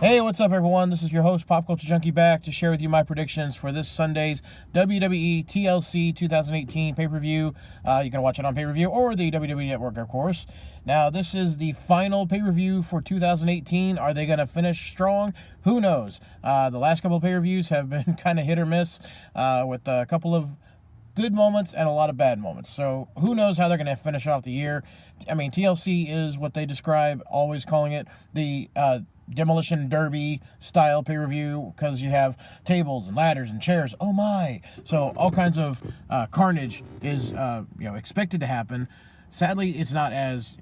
Hey, what's up, everyone? This is your host, Pop Culture Junkie, back to share with you my predictions for this Sunday's WWE TLC 2018 pay-per-view. You can watch it on pay-per-view or the WWE Network, of course. Now, this is the final pay-per-view for 2018. Are they going to finish strong? Who knows? The last couple of pay-per-views have been kind of hit or miss, with a couple of good moments and a lot of bad moments. So who knows how they're going to finish off the year. I mean, TLC is what they describe, always calling it the Demolition Derby style pay-per-view, because you have tables and ladders and chairs. Oh my! So all kinds of carnage is expected to happen. Sadly, it's not as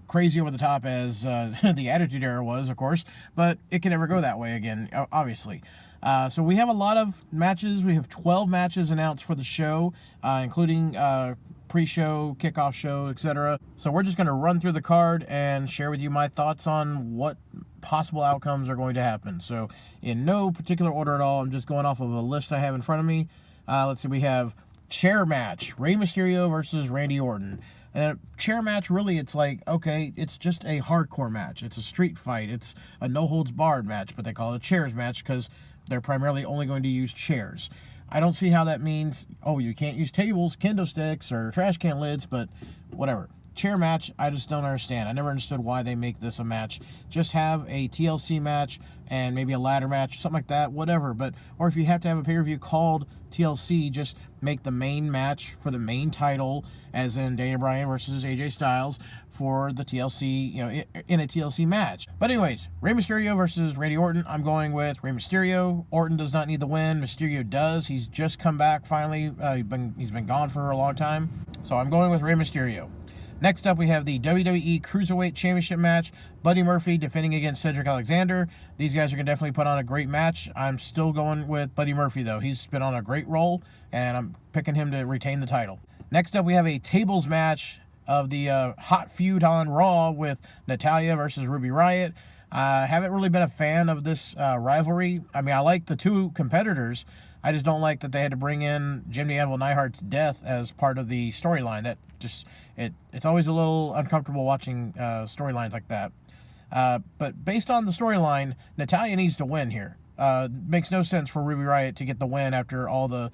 crazy over the top as the Attitude Era was, of course, but it can never go that way again, obviously. So we have a lot of matches. We have 12 matches announced for the show, including pre-show, kickoff show, etc. So we're just going to run through the card and share with you my thoughts on what possible outcomes are going to happen. So in no particular order at all, I'm just going off of a list I have in front of me. Let's see, we have chair match, Rey Mysterio versus Randy Orton. And a chair match, really, it's like, okay, it's just a hardcore match. It's a street fight. It's a no-holds-barred match, but they call it a chairs match because they're primarily only going to use chairs. I don't see how that means, oh, you can't use tables, kendo sticks, or trash can lids, but whatever. Chair match, I just don't understand. I never understood why they make this a match. Just have a TLC match and maybe a ladder match, something like that, whatever. But or if you have to have a pay-per-view called TLC, just make the main match for the main title, as in Daniel Bryan versus AJ Styles, for the TLC, in a TLC match. But anyways, Rey Mysterio versus Randy Orton. I'm going with Rey Mysterio. Orton does not need the win. Mysterio does. He's just come back finally. He's been gone for a long time. So I'm going with Rey Mysterio. Next up, we have the WWE Cruiserweight Championship match. Buddy Murphy defending against Cedric Alexander. These guys are going to definitely put on a great match. I'm still going with Buddy Murphy, though. He's been on a great roll, and I'm picking him to retain the title. Next up, we have a tables match of the hot feud on Raw with Natalya versus Ruby Riott. I haven't really been a fan of this rivalry. I mean, I like the two competitors. I just don't like that they had to bring in Jimmy Anvil Neidhart's death as part of the storyline. That just, it's always a little uncomfortable watching storylines like that. But based on the storyline, Natalya needs to win here. Makes no sense for Ruby Riott to get the win after all the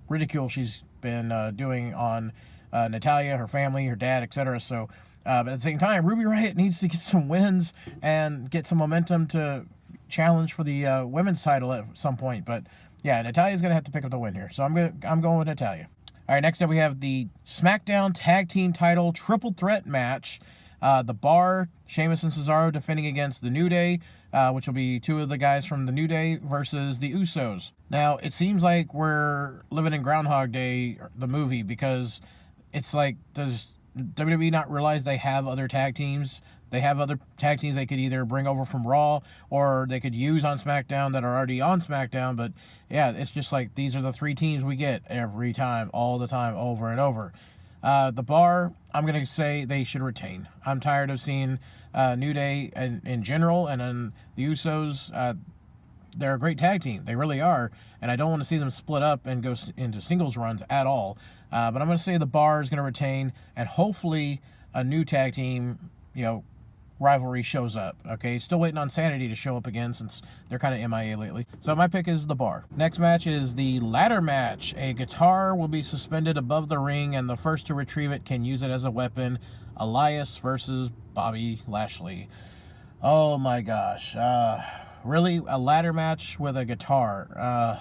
ridicule she's been doing on Natalya, her family, her dad, etc. So, but at the same time, Ruby Riott needs to get some wins and get some momentum to challenge for the women's title at some point. But yeah, Natalya's going to have to pick up the win here. So I'm going with Natalya. All right, next up we have the SmackDown Tag Team Title Triple Threat match. The Bar, Sheamus and Cesaro defending against the New Day, which will be two of the guys from the New Day versus the Usos. Now, it seems like we're living in Groundhog Day, the movie, because it's like, does WWE not realize they have other tag teams? They have other tag teams they could either bring over from Raw or they could use on SmackDown that are already on SmackDown. But yeah, it's just like these are the three teams we get every time, all the time, over and over. The Bar, I'm going to say they should retain. I'm tired of seeing New Day in general, and then the Usos, they're a great tag team. They really are. And I don't want to see them split up and go into singles runs at all. But I'm going to say the Bar is going to retain, and hopefully a new tag team, rivalry shows up. Okay, still waiting on Sanity to show up again since they're kind of MIA lately. So my pick is the Bar. Next match is the ladder match. A guitar will be suspended above the ring, and the first to retrieve it can use it as a weapon. Elias versus Bobby Lashley. Oh my gosh. Really? A ladder match with a guitar?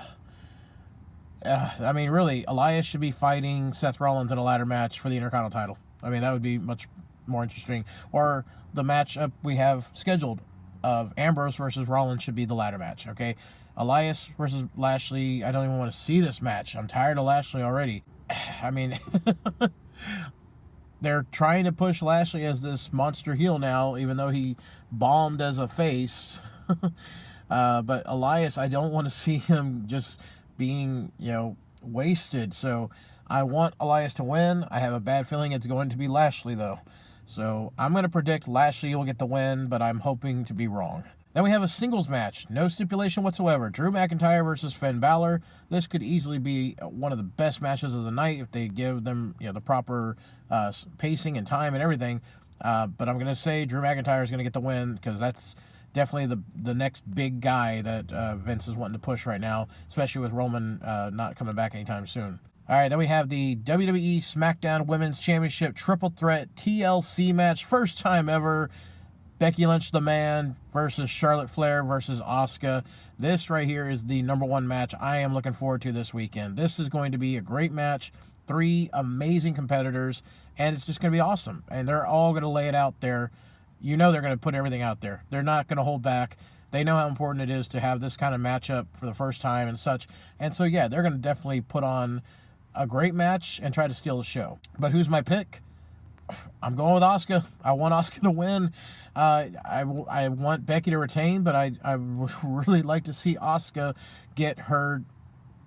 I mean, really, Elias should be fighting Seth Rollins in a ladder match for the Intercontinental title. I mean, that would be much more interesting. Or the matchup we have scheduled of Ambrose versus Rollins should be the ladder match, okay? Elias versus Lashley, I don't even want to see this match. I'm tired of Lashley already. I mean, they're trying to push Lashley as this monster heel now, even though he bombed as a face. But Elias, I don't want to see him just being, wasted. So I want Elias to win. I have a bad feeling it's going to be Lashley, though. So I'm going to predict Lashley will get the win, but I'm hoping to be wrong. Then we have a singles match. No stipulation whatsoever. Drew McIntyre versus Finn Balor. This could easily be one of the best matches of the night if they give them the proper pacing and time and everything. But I'm going to say Drew McIntyre is going to get the win because that's definitely the next big guy that Vince is wanting to push right now, especially with Roman not coming back anytime soon. All right, then we have the WWE SmackDown Women's Championship Triple Threat TLC match. First time ever. Becky Lynch, the man, versus Charlotte Flair versus Asuka. This right here is the #1 match I am looking forward to this weekend. This is going to be a great match. 3 amazing competitors, and it's just going to be awesome. And they're all going to lay it out there. You know they're going to put everything out there. They're not going to hold back. They know how important it is to have this kind of matchup for the first time and such. And so, yeah, they're going to definitely put on a great match and try to steal the show. But who's my pick? I'm going with Asuka. I want Asuka to win. I want Becky to retain, but I would really like to see Asuka get her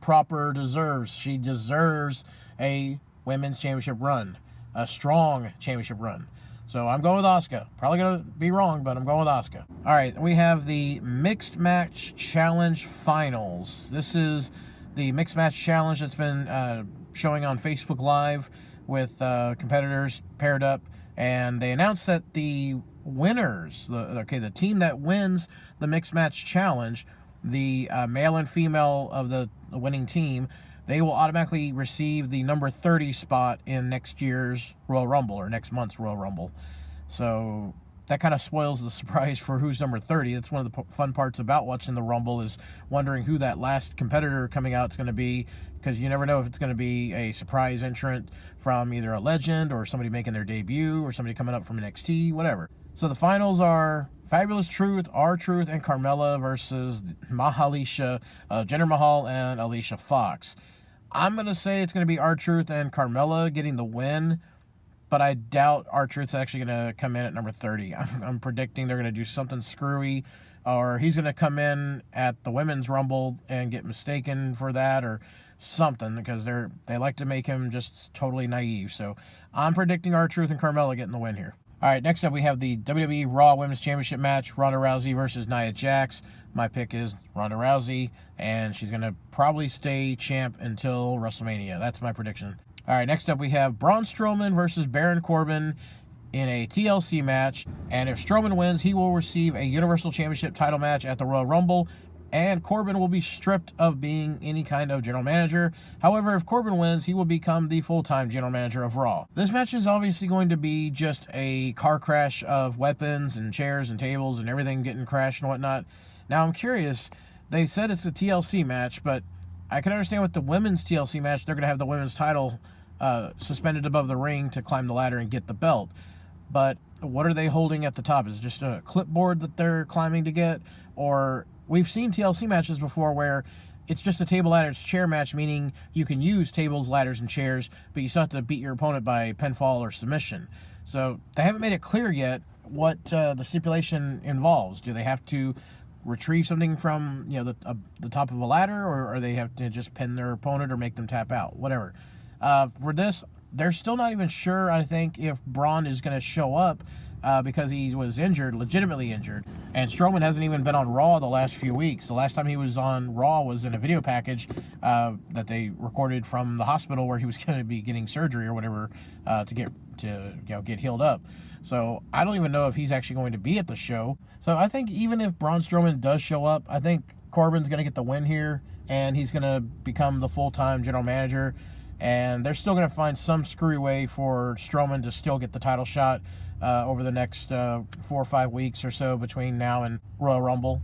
proper deserves. She deserves a women's championship run, a strong championship run. So I'm going with Asuka. Probably going to be wrong, but I'm going with Asuka. All right, we have the Mixed Match Challenge Finals. This is the Mixed Match Challenge that's been showing on Facebook Live with competitors paired up, and they announced that the winners, the team that wins the Mixed Match Challenge, the male and female of the winning team, they will automatically receive the number 30 spot in next year's Royal Rumble, or next month's Royal Rumble. So that kind of spoils the surprise for who's number 30. That's one of the fun parts about watching the Rumble, is wondering who that last competitor coming out is going to be, because you never know if it's going to be a surprise entrant from either a legend or somebody making their debut or somebody coming up from NXT, whatever. So the finals are Fabulous Truth, R-Truth, and Carmella versus Mahalisha, Jinder Mahal, and Alicia Fox. I'm going to say it's going to be R-Truth and Carmella getting the win, but I doubt R-Truth's actually going to come in at number 30. I'm predicting they're going to do something screwy, or he's going to come in at the Women's Rumble and get mistaken for that or something, because they like to make him just totally naive. So I'm predicting R-Truth and Carmella getting the win here. All right, next up we have the WWE Raw Women's Championship match, Ronda Rousey versus Nia Jax. My pick is Ronda Rousey, and she's going to probably stay champ until WrestleMania. That's my prediction. All right, next up we have Braun Strowman versus Baron Corbin in a TLC match. And if Strowman wins, he will receive a Universal Championship title match at the Royal Rumble, and Corbin will be stripped of being any kind of general manager. However, if Corbin wins, he will become the full-time general manager of Raw. This match is obviously going to be just a car crash of weapons and chairs and tables and everything getting crashed and whatnot. Now, I'm curious. They said it's a TLC match, but I can understand with the women's TLC match, they're going to have the women's title suspended above the ring to climb the ladder and get the belt. But what are they holding at the top? Is it just a clipboard that they're climbing to get? Or we've seen TLC matches before where it's just a table, ladders, chair match, meaning you can use tables, ladders, and chairs, but you still have to beat your opponent by pinfall or submission. So they haven't made it clear yet what the stipulation involves. Do they have to retrieve something from the top of a ladder, or they have to just pin their opponent or make them tap out? Whatever. For this, they're still not even sure, I think, if Braun is going to show up because he was injured, legitimately injured. And Strowman hasn't even been on Raw the last few weeks. The last time he was on Raw was in a video package that they recorded from the hospital where he was going to be getting surgery or whatever to get healed up. So I don't even know if he's actually going to be at the show. So I think even if Braun Strowman does show up, I think Corbin's going to get the win here, and he's going to become the full-time general manager. And they're still going to find some screwy way for Strowman to still get the title shot over the next 4 or 5 weeks or so between now and Royal Rumble.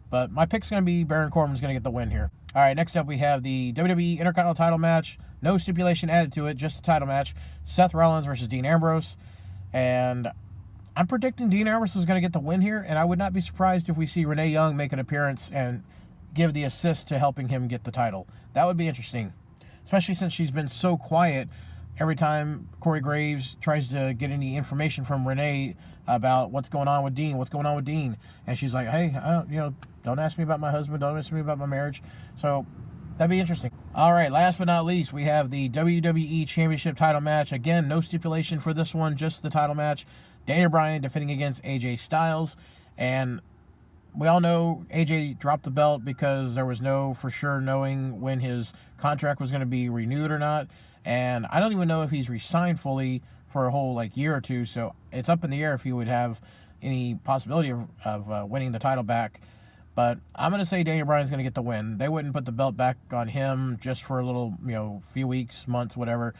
But my pick's going to be Baron Corbin's going to get the win here. All right, next up we have the WWE Intercontinental title match. No stipulation added to it, just a title match. Seth Rollins versus Dean Ambrose. And I'm predicting Dean Ambrose is going to get the win here, and I would not be surprised if we see Renee Young make an appearance and give the assist to helping him get the title. That would be interesting, especially since she's been so quiet every time Corey Graves tries to get any information from Renee about what's going on with Dean. And she's like, hey, don't ask me about my husband, don't ask me about my marriage. So that'd be interesting. All right, last but not least, we have the WWE Championship title match. Again, no stipulation for this one, just the title match. Daniel Bryan defending against AJ Styles. And we all know AJ dropped the belt because there was no for sure knowing when his contract was going to be renewed or not. And I don't even know if he's re-signed fully for a whole year or two. So it's up in the air if he would have any possibility of winning the title back. But I'm going to say Daniel Bryan's going to get the win. They wouldn't put the belt back on him just for a little, few weeks, months, whatever.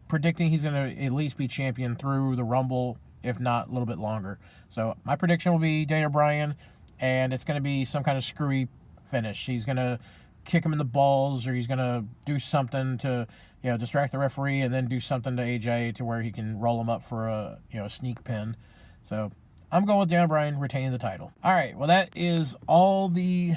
Predicting he's going to at least be champion through the Rumble, if not a little bit longer. So my prediction will be Daniel Bryan, and it's going to be some kind of screwy finish. He's going to kick him in the balls, or he's going to do something to, distract the referee, and then do something to AJ to where he can roll him up for a, sneak pin. So I'm going with Daniel Bryan retaining the title. All right, well, that is all the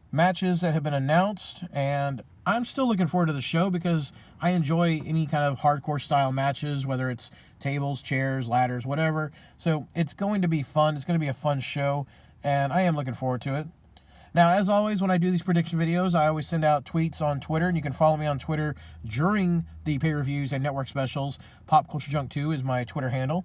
matches that have been announced, and I'm still looking forward to the show because I enjoy any kind of hardcore style matches, whether it's tables, chairs, ladders, whatever. So it's going to be fun. It's going to be a fun show, and I am looking forward to it. Now, as always, when I do these prediction videos, I always send out tweets on Twitter, and you can follow me on Twitter during the pay-per-views and network specials. Pop Culture Junk 2 is my Twitter handle.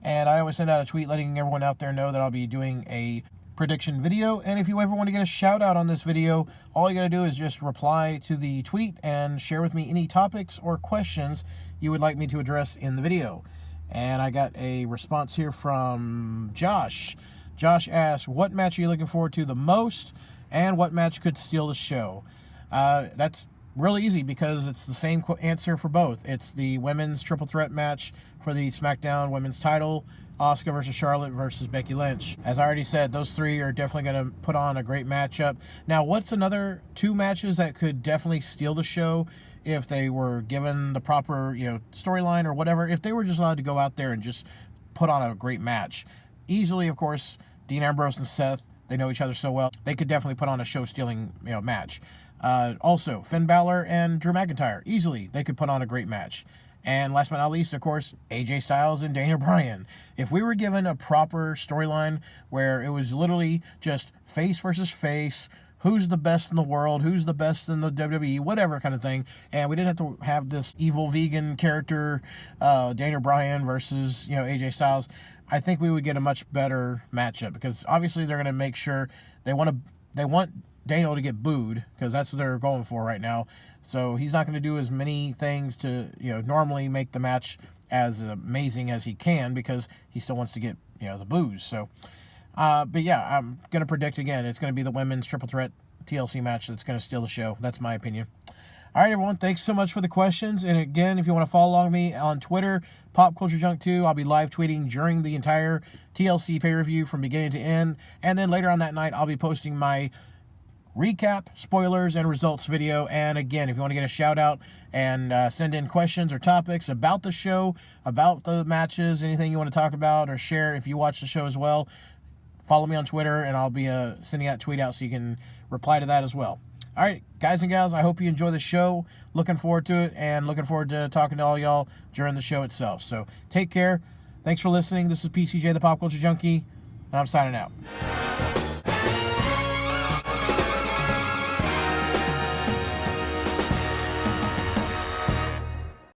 And I always send out a tweet letting everyone out there know that I'll be doing a prediction video. And if you ever want to get a shout out on this video, all you got to do is just reply to the tweet and share with me any topics or questions you would like me to address in the video. And I got a response here from Josh. Josh asked, what match are you looking forward to the most, and what match could steal the show? That's really easy because it's the same answer for both. It's the women's triple threat match for the SmackDown women's title, Asuka versus Charlotte versus Becky Lynch. As I already said, those three are definitely going to put on a great matchup. Now, what's another two matches that could definitely steal the show if they were given the proper, storyline or whatever? If they were just allowed to go out there and just put on a great match. Easily, of course, Dean Ambrose and Seth, they know each other so well. They could definitely put on a show-stealing, match. Also, Finn Balor and Drew McIntyre, easily, they could put on a great match. And last but not least, of course, AJ Styles and Daniel Bryan. If we were given a proper storyline where it was literally just face versus face, who's the best in the world, who's the best in the WWE, whatever kind of thing, and we didn't have to have this evil vegan character, Daniel Bryan versus, AJ Styles, I think we would get a much better matchup, because obviously they're going to make sure they want Daniel to get booed, because that's what they're going for right now. So he's not going to do as many things to, normally make the match as amazing as he can, because he still wants to get, the boos. So, but yeah, I'm going to predict again, it's going to be the women's triple threat TLC match that's going to steal the show. That's my opinion. All right, everyone, thanks so much for the questions. And again, if you want to follow along me on Twitter, Pop Culture Junk 2, I'll be live tweeting during the entire TLC pay-per-view from beginning to end. And then later on that night, I'll be posting my recap, spoilers, and results video. And again, if you want to get a shout out and send in questions or topics about the show, about the matches, anything you want to talk about or share if you watch the show as well, follow me on Twitter, and I'll be sending out tweet out so you can reply to that as well. All right, guys and gals, I hope you enjoy the show. Looking forward to it, and looking forward to talking to all y'all during the show itself. So take care. Thanks for listening. This is PCJ, the Pop Culture Junkie, and I'm signing out.